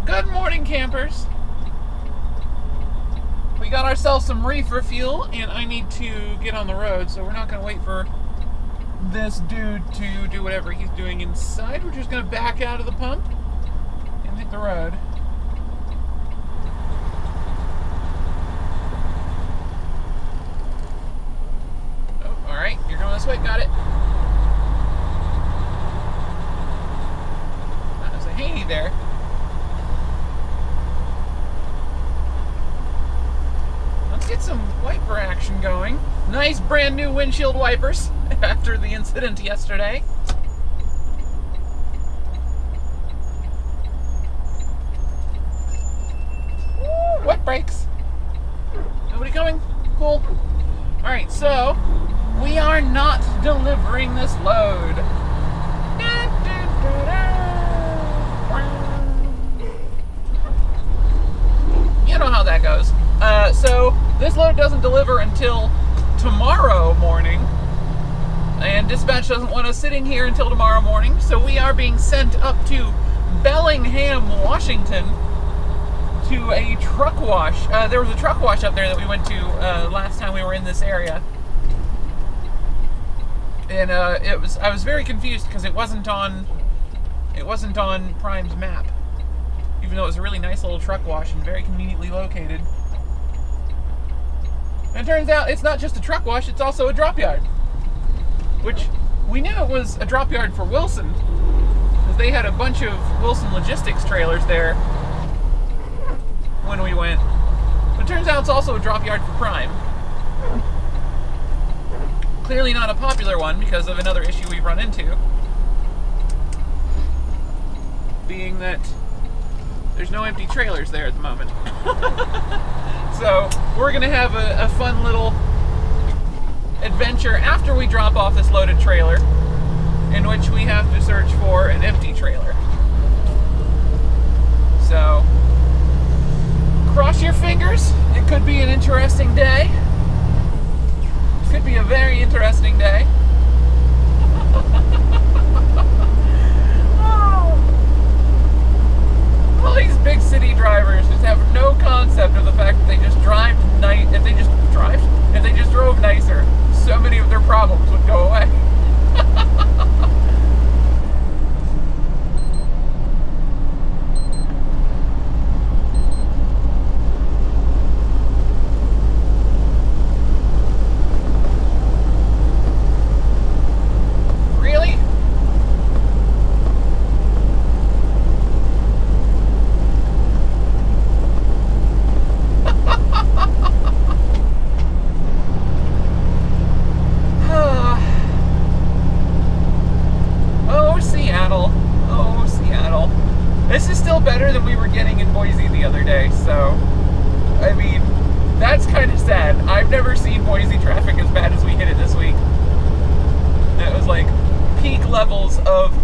Good morning, campers. We got ourselves some reefer fuel, and I need to get on the road, so we're not going to wait for this dude to do whatever he's doing inside. We're just going to back out of the pump and hit the road. Oh, alright, you're going this way, got it. There's a Haney there. Get some wiper action going. Nice brand new windshield wipers after the incident yesterday. Woo, wet brakes. Nobody coming? Cool. Alright, so we are not delivering this load. You know how that goes. So this load doesn't deliver until tomorrow morning, and dispatch doesn't want us sitting here until tomorrow morning, so we are being sent up to Bellingham, Washington to a truck wash. There was a truck wash up there that we went to last time we were in this area, and I was very confused because it wasn't on Prime's map, even though it was a really nice little truck wash and very conveniently located. And it turns out it's not just a truck wash, it's also a drop yard. Which, we knew it was a drop yard for Wilson, because they had a bunch of Wilson logistics trailers there when we went. But it turns out it's also a drop yard for Prime. Clearly not a popular one because of another issue we've run into. Being that there's no empty trailers there at the moment. So we're going to have a fun little adventure after we drop off this loaded trailer, in which we have to search for an empty trailer. So cross your fingers. It could be an interesting day. It could be a very interesting day. All these big city drivers just have no concept of the fact that they just drive nice. If they just drove nicer, so many of their problems would go away. Better than we were getting in Boise the other day, so I mean, that's kind of sad. I've never seen Boise traffic as bad as we hit it this week. It was like peak levels of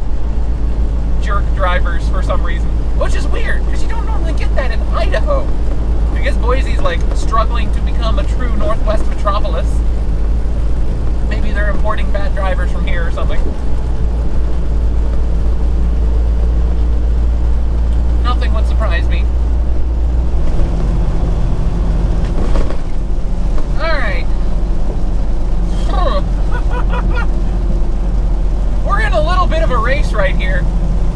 jerk drivers for some reason, which is weird because you don't normally get that in Idaho. I guess Boise's like struggling to become a true Northwest metropolis. Maybe they're importing bad drivers from here or something. Nothing would surprise me. Alright. We're in a little bit of a race right here,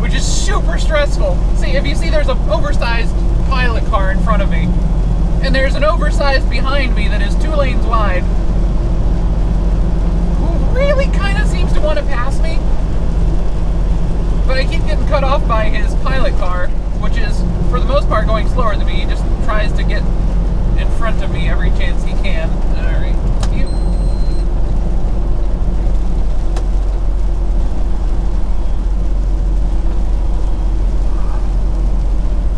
which is super stressful. See, if you see there's an oversized pilot car in front of me, and there's an oversized behind me that is 2 lanes wide, who really kind of seems to want to pass me, but I keep getting cut off by his pilot car, which is, for the most part, going slower than me. He just tries to get in front of me every chance he can. Alright. I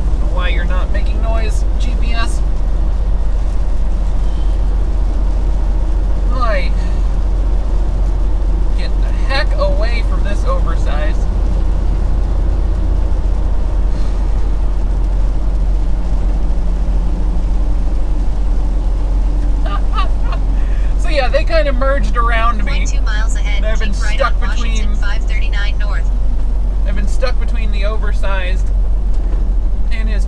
don't know why you're not making noise, GPS. Right. Get the heck away from this oversized. Yeah, they kind of merged around me. 2 miles ahead, and I've been stuck between 539 north. I've been stuck between the oversized and his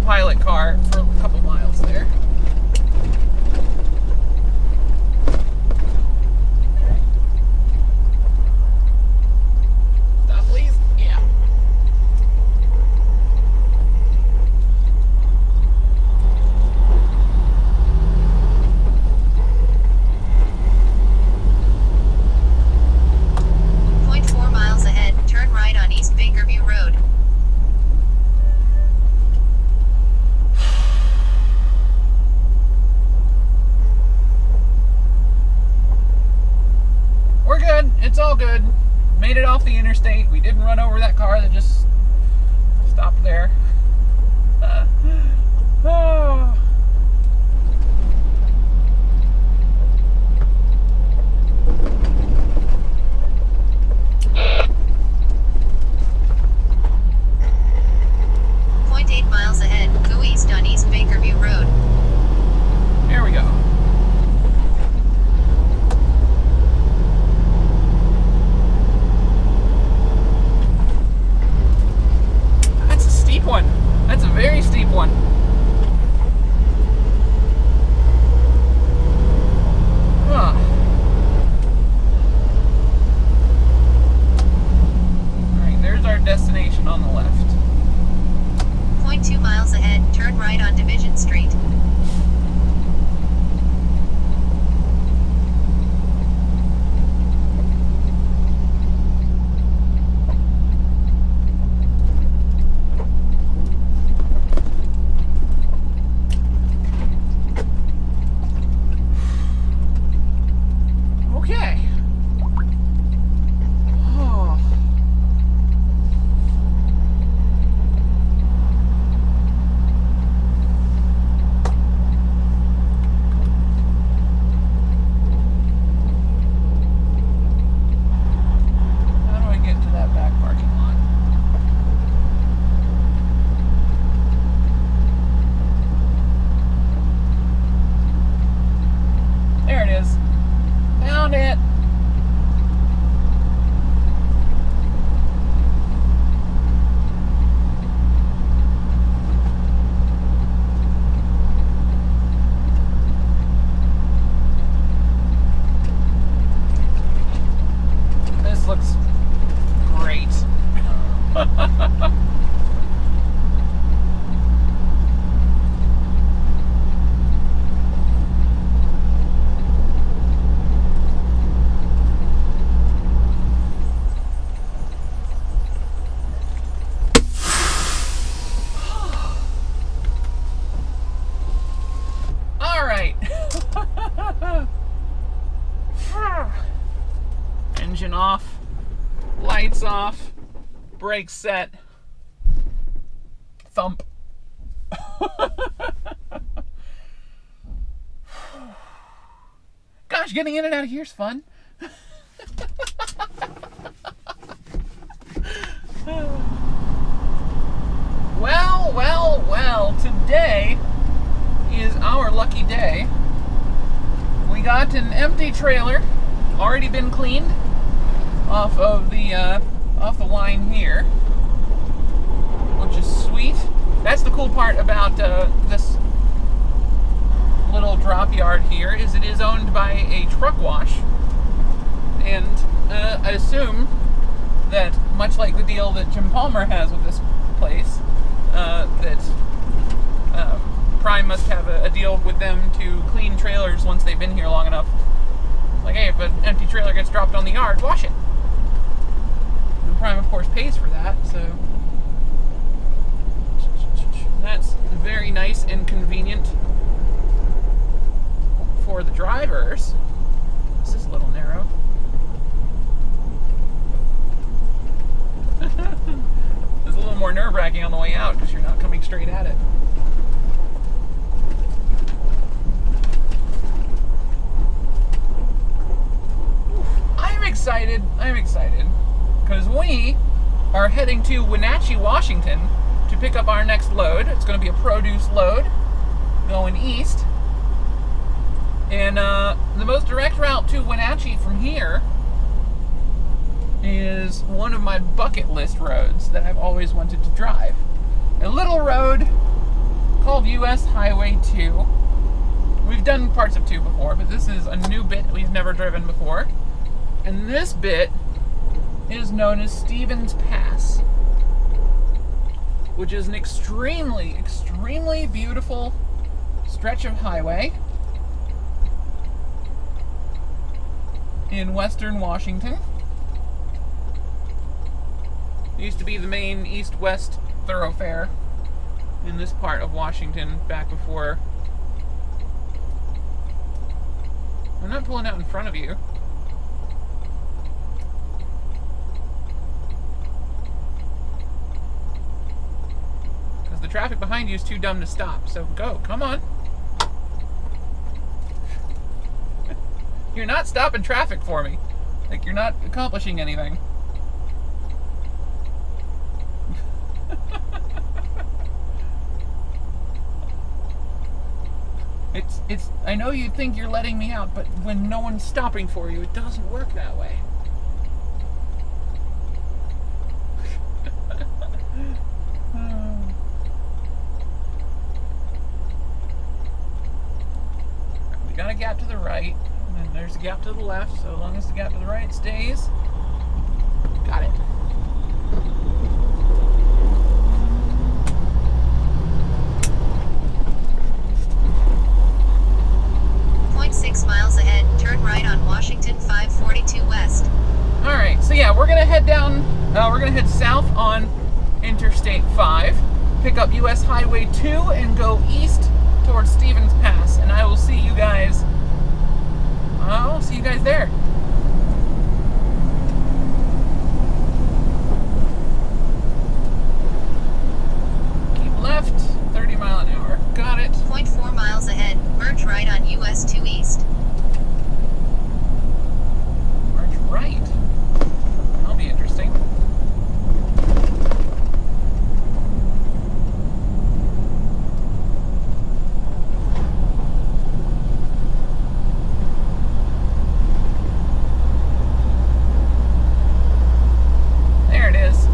it's all good. Made it off the interstate. We didn't run over that car that just stopped there. Oh. Miles ahead, go east on East Bakerview Road. Here we go. That's a steep one. That's a very steep one. Huh. Alright, there's our destination on the left. 0.2 miles ahead, turn right on Division Street. Okay. Engine off, lights off, brakes set, thump. Gosh, getting in and out of here is fun. Well, today is our lucky day. We got an empty trailer, already been cleaned off of the line here, which is sweet. That's the cool part about this little drop yard here, is it is owned by a truck wash, and I assume that much like the deal that Jim Palmer has with this place, that Prime must have a deal with them to clean trailers once they've been here long enough. Like, hey, if an empty trailer gets dropped on the yard, wash it. And Prime, of course, pays for that, so that's very nice and convenient for the drivers. This is a little narrow. It's a little more nerve-wracking on the way out because you're not coming straight at it. I'm excited because we are heading to Wenatchee, Washington to pick up our next load. It's going to be a produce load going east, and the most direct route to Wenatchee from here is one of my bucket list roads that I've always wanted to drive. A little road called US Highway 2. We've done parts of 2 before, but this is a new bit we've never driven before. And this bit is known as Stevens Pass, which is an extremely, extremely beautiful stretch of highway in western Washington. It used to be the main east-west thoroughfare in this part of Washington back before. I'm not pulling out in front of you. traffic behind you is too dumb to stop. So go, come on. You're not stopping traffic for me. Like, you're not accomplishing anything. I know you think you're letting me out, but when no one's stopping for you, it doesn't work that way. We got a gap to the right, and then there's a gap to the left, so as long as the gap to the right stays, got it. 6 miles ahead, turn right on Washington 542 West. Alright, so yeah, we're gonna head down, we're gonna head south on Interstate 5, pick up US Highway 2, and go east towards Stevens Pass, and I will see you guys, I'll see you guys there. Keep left, 30 mile an hour, got it. 0.4 miles ahead, merge right on US 2 East. Merge right. That'll be interesting. There it is.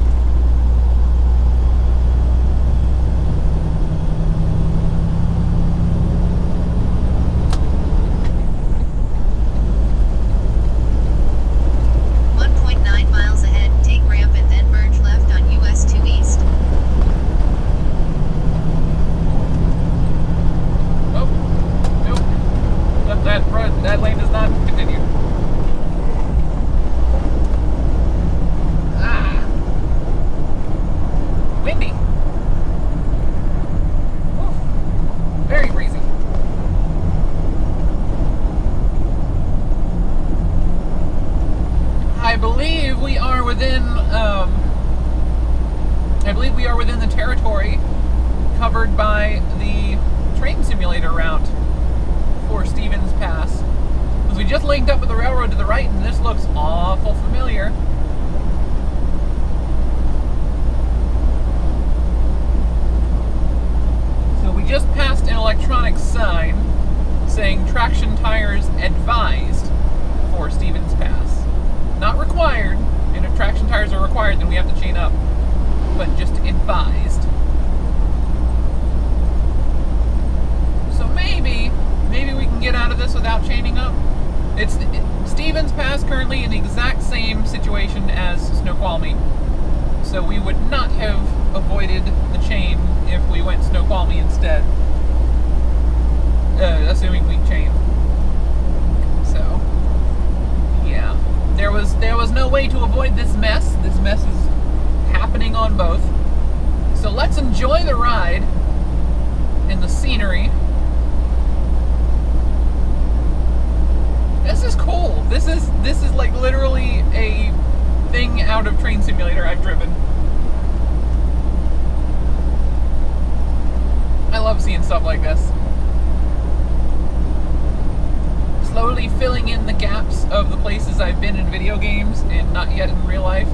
That lane does not continue. Ah. Windy. Oof. Very breezy. I believe we are within the territory covered by the train simulator route for Stevens Pass. Because we just linked up with the railroad to the right, and this looks awful familiar. So we just passed an electronic sign saying traction tires advised for Stevens Pass. Not required, and if traction tires are required, then we have to chain up. But just advised. So maybe we can get out of this without chaining up. It's Stevens Pass currently in the exact same situation as Snoqualmie. So we would not have avoided the chain if we went Snoqualmie instead. Assuming we chain. So yeah. There was no way to avoid this mess. This mess is happening on both. So let's enjoy the ride and the scenery. This is cool. This is like literally a thing out of Train Simulator I've driven. I love seeing stuff like this. Slowly filling in the gaps of the places I've been in video games and not yet in real life.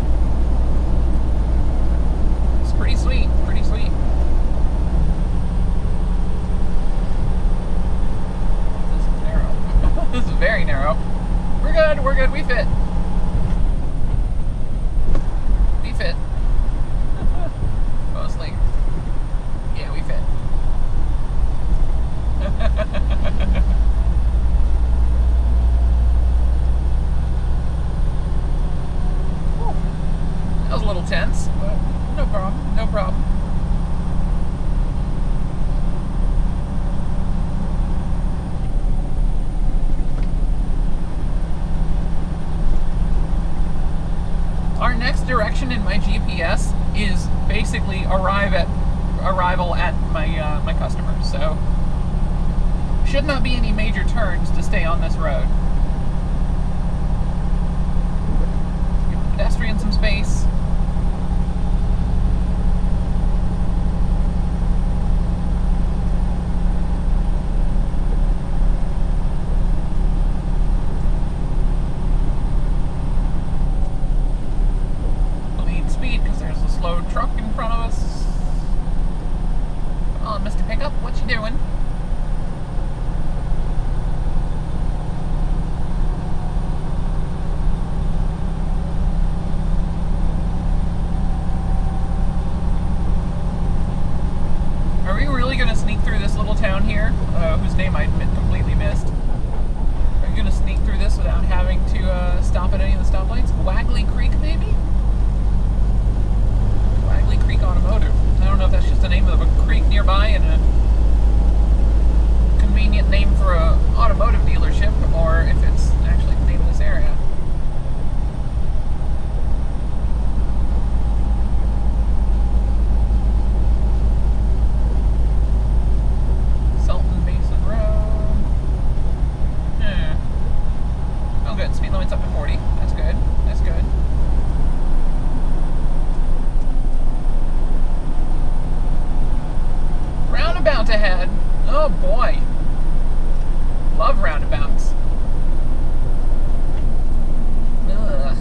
It's pretty sweet, pretty sweet. This is narrow. This is very narrow. We're good, we fit. We fit. Mostly. Yeah, we fit. That was a little tense, but no problem, no problem. Our next direction in my GPS is basically arrival at my customer, so should not be any major turns to stay on this road. Give the pedestrian some space. you doing? Are we really going to sneak through this little town here, whose name I completely missed? Are you going to sneak through this without having to stop at any of the stoplights? Wagley Creek, maybe? Wagley Creek Automotive. I don't know if that's just the name of a creek nearby and a convenient name for a automotive dealership, or if it's actually the name of this area. Sultan Basin Road. Oh good, speed limit's up to 40. That's good. That's good. Roundabout ahead. Oh boy. Love roundabouts. Ugh.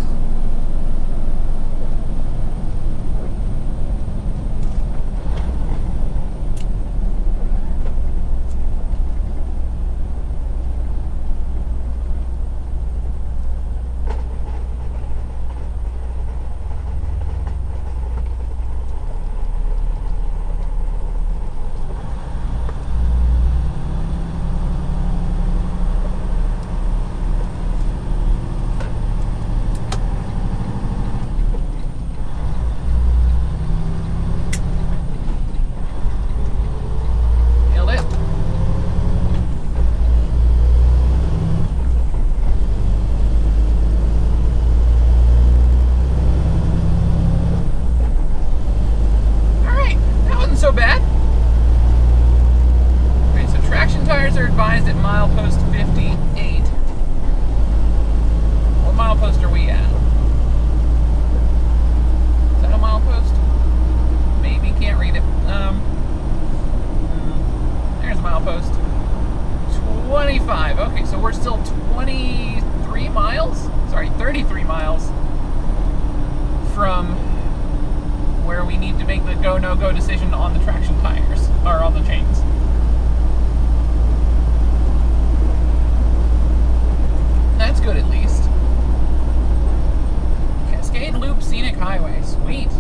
Scenic highway. Sweet.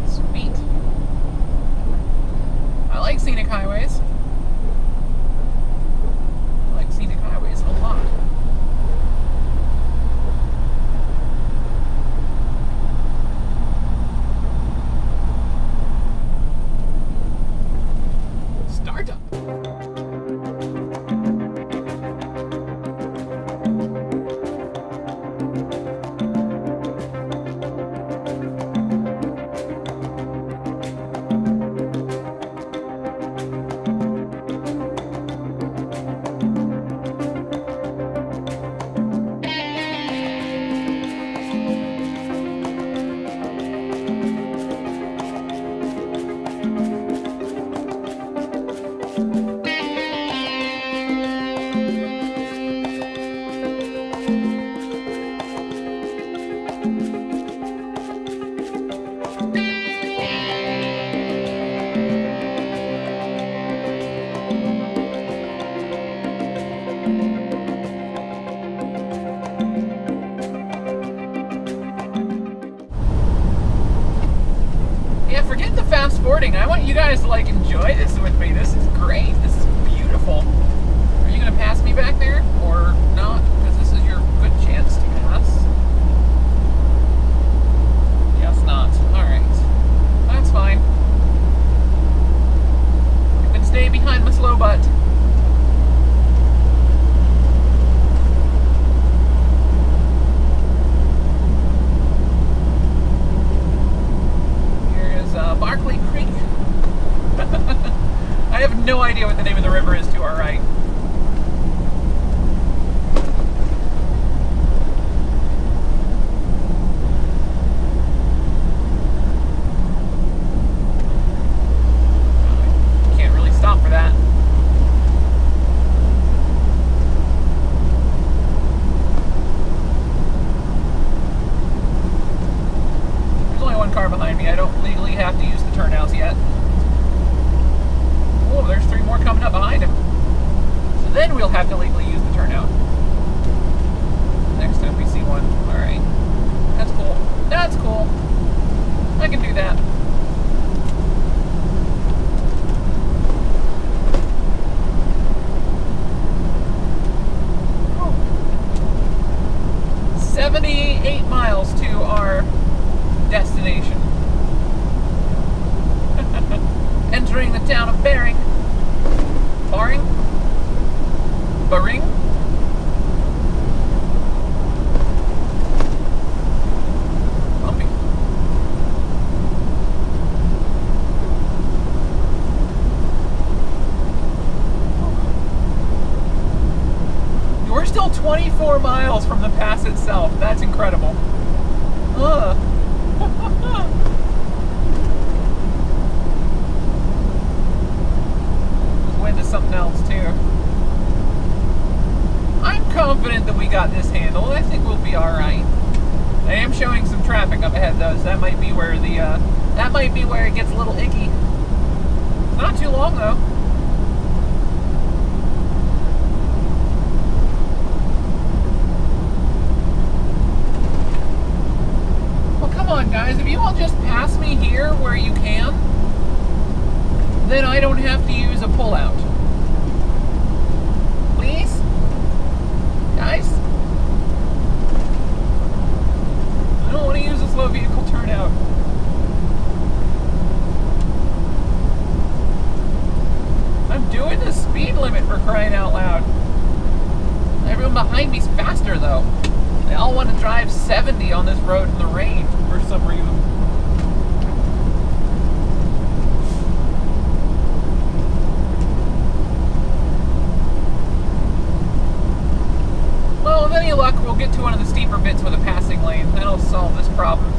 Sweet. I like scenic highways. I like scenic highways a lot. Startup. I want you guys to like enjoy this with me. This is great. This is beautiful. Are you gonna pass me back there or not? Because this is your good chance to pass. Yes, not. Alright. That's fine. You can stay behind my slow butt. Barkley Creek. I have no idea what the name of the river is to our right. Can't really stop for that. There's only one car behind me. I don't legally have to use the turnouts yet. Oh, there's 3 more coming up. 24 miles from the pass itself. That's incredible. Ugh. This wind is something else too. I'm confident that we got this handled. I think we'll be alright. I am showing some traffic up ahead though, so that might be where the that might be where it gets a little icky. Not too long though. Well, come on guys, if you all just pass me here where you can, then I don't have to use a pullout. Please? Guys? I don't want to use a slow vehicle turnout. I'm doing the speed limit for crying out loud. Everyone behind me's faster though. They all want to drive 70 on this road in the rain for some reason. Well, with any luck, we'll get to one of the steeper bits with a passing lane. That'll solve this problem.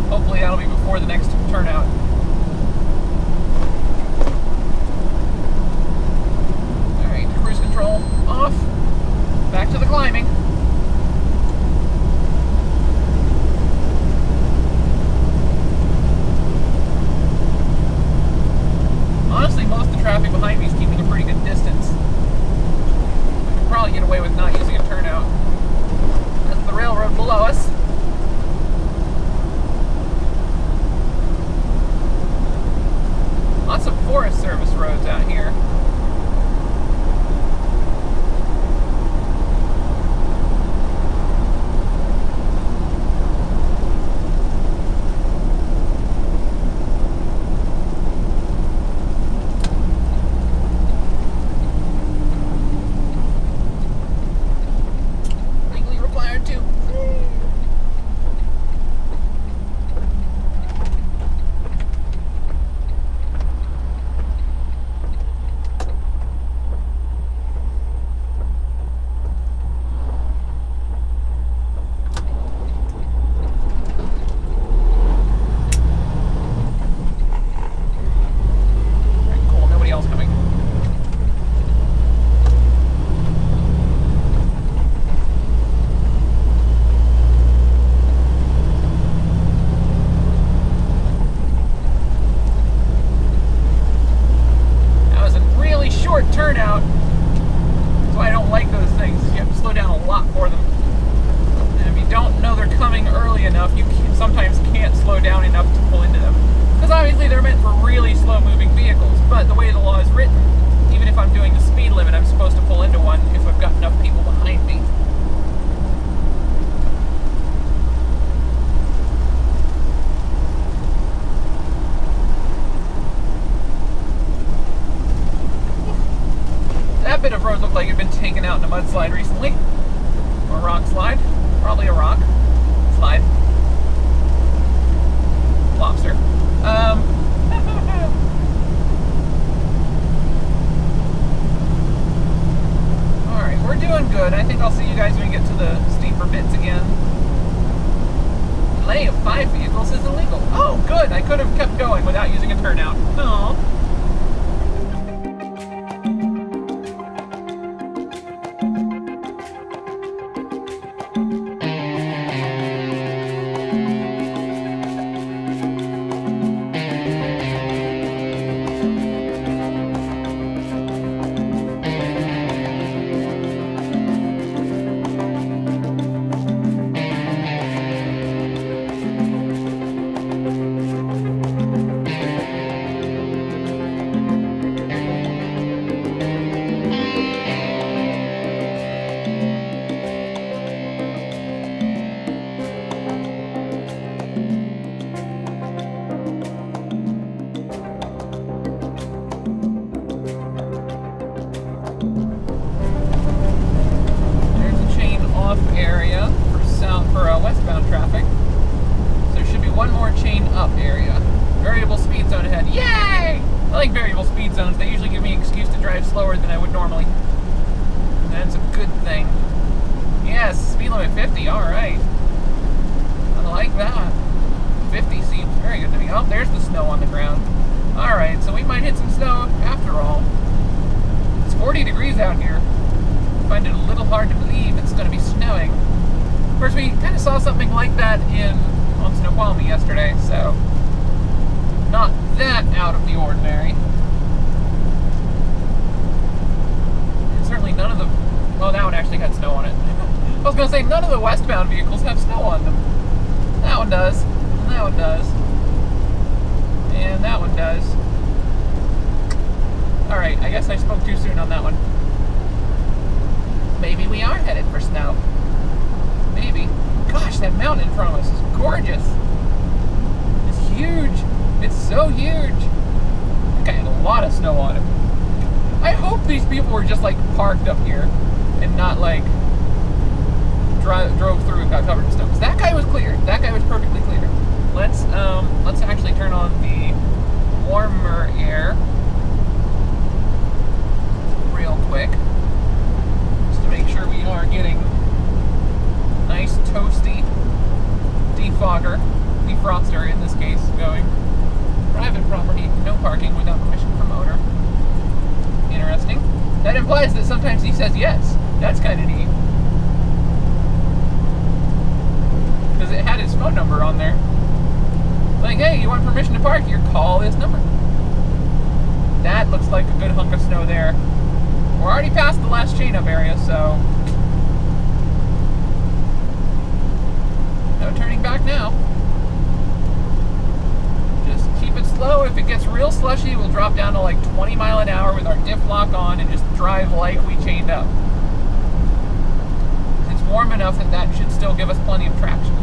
Hopefully that'll be before the next turnout. Alright, cruise control off. Back to the climbing. Honestly, most of the traffic behind me is keeping a pretty good distance. I can probably get away with not using a turnout. That's the railroad below us. Lots of Forest Service roads out here. Turnout, so I don't like those things. You have to slow down a lot for them. And if you don't know they're coming early enough, you sometimes can't slow down enough to pull into them. Because obviously they're meant for really slow moving vehicles, but the way the law is written, even if I'm doing the speed limit, I'm supposed to pull into one if I've got enough people behind me. That bit of road looked like it had been taken out in a mudslide recently. Or a rock slide. Probably a rock slide. Lobster. Alright, we're doing good. I think I'll see you guys when we get to the steeper bits again. Delay of 5 vehicles is illegal. Oh, good. I could have kept going without using a turnout. Aww. Westbound traffic. So there should be one more chain up area. Variable speed zone ahead. Yay! I like variable speed zones. They usually give me an excuse to drive slower than I would normally. And that's a good thing. Yes, speed limit 50, alright. I like that. 50 seems very good to me. Oh, there's the snow on the ground. Alright, so we might hit some snow after all. It's 40 degrees out here. I find it a little hard to believe it's going to be snowing. Of course, we kind of saw something like that on Snoqualmie yesterday, so not that out of the ordinary. And certainly none of the... Well, that one actually had snow on it. I was going to say, none of the westbound vehicles have snow on them. That one does. And that one does. And that one does. Alright, I guess I spoke too soon on that one. Maybe we are headed for snow. Maybe. Gosh, that mountain in front of us is gorgeous. It's huge. It's so huge. I think I had a lot of snow on it. I hope these people were just like parked up here and not like drove through and got covered in snow. Because that guy was clear. That guy was perfectly clear. Let's actually turn on the warmer air real quick, just to make sure we are getting nice toasty defroster in this case going. Private property, no parking without permission from owner. Interesting. That implies that sometimes he says yes. That's kind of neat. Because it had his phone number on there. Like, hey, you want permission to park here? Call this number. That looks like a good hunk of snow there. We're already past the last chain-up area, so no turning back now. Just keep it slow. If it gets real slushy, we'll drop down to like 20 miles an hour with our diff lock on and just drive like we chained up. It's warm enough that that should still give us plenty of traction.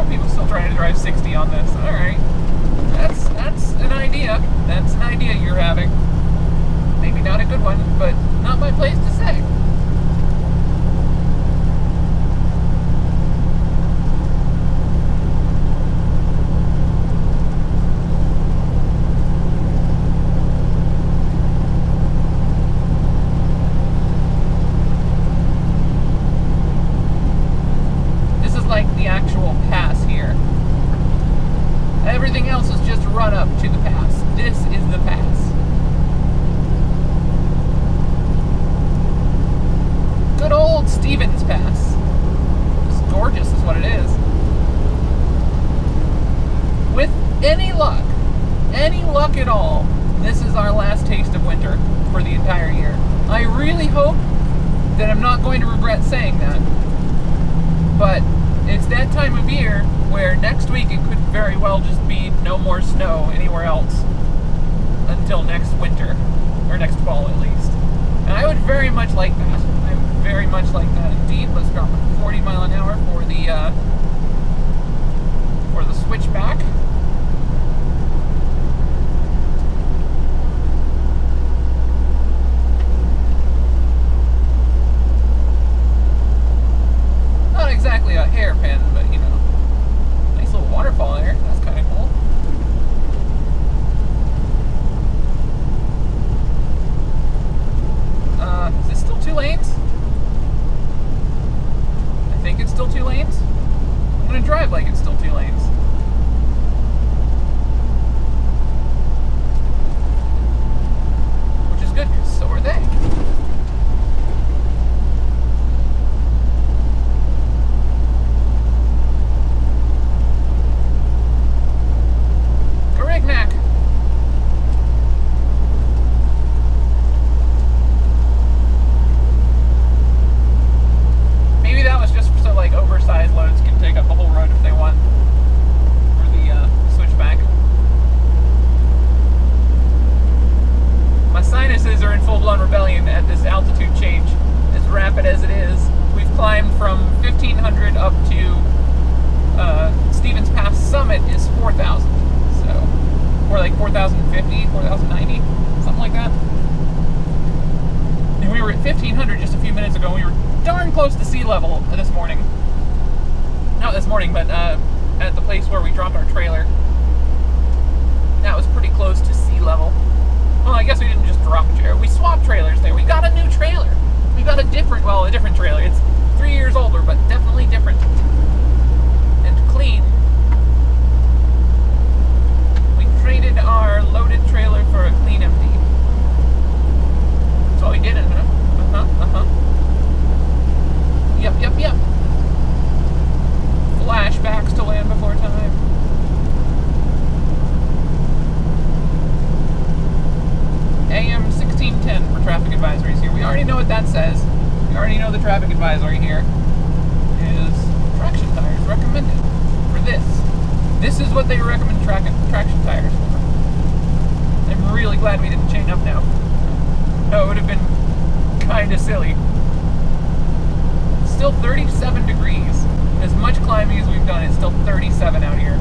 People still trying to drive 60 on this. Alright. That's an idea. That's an idea you're having. Maybe not a good one, but not my place to say. This is like the actual pass here. Everything else is just run up to the pass. This is the pass. Good old Stevens Pass. It's gorgeous is what it is. With any luck at all, this is our last taste of winter for the entire year. I really hope that I'm not going to regret saying that. But it's that time of year where next week it could very well just be no more snow anywhere else until next winter, or next fall at least. And I would very much like that. I would very much like that indeed. Let's drop it 40 miles an hour for the switchback. Not exactly a hairpin, but you know, nice little waterfall there. That's kind of cool. Is this still 2 lanes? I think it's still 2 lanes. I'm gonna drive like it's still 2 lanes. Which is good, because so are they. Carignac! Maybe that was just so like oversized loads can take up the whole road if they want for the switchback. My sinuses are in full-blown rebellion at this altitude change, as rapid as it is. We've climbed from 1,500 up to Stevens Pass summit is 4,000, so or like 4,050, 4,090, something like that. And we were at 1,500 just a few minutes ago. We were darn close to sea level this morning. Not this morning, but at the place where we dropped our trailer. That was pretty close to sea level. Well, I guess we didn't advisory here is traction tires recommended for this. This is what they recommend traction tires for. I'm really glad we didn't chain up now. That would have been kind of silly. It's still 37 degrees. As much climbing as we've done, it's still 37 out here.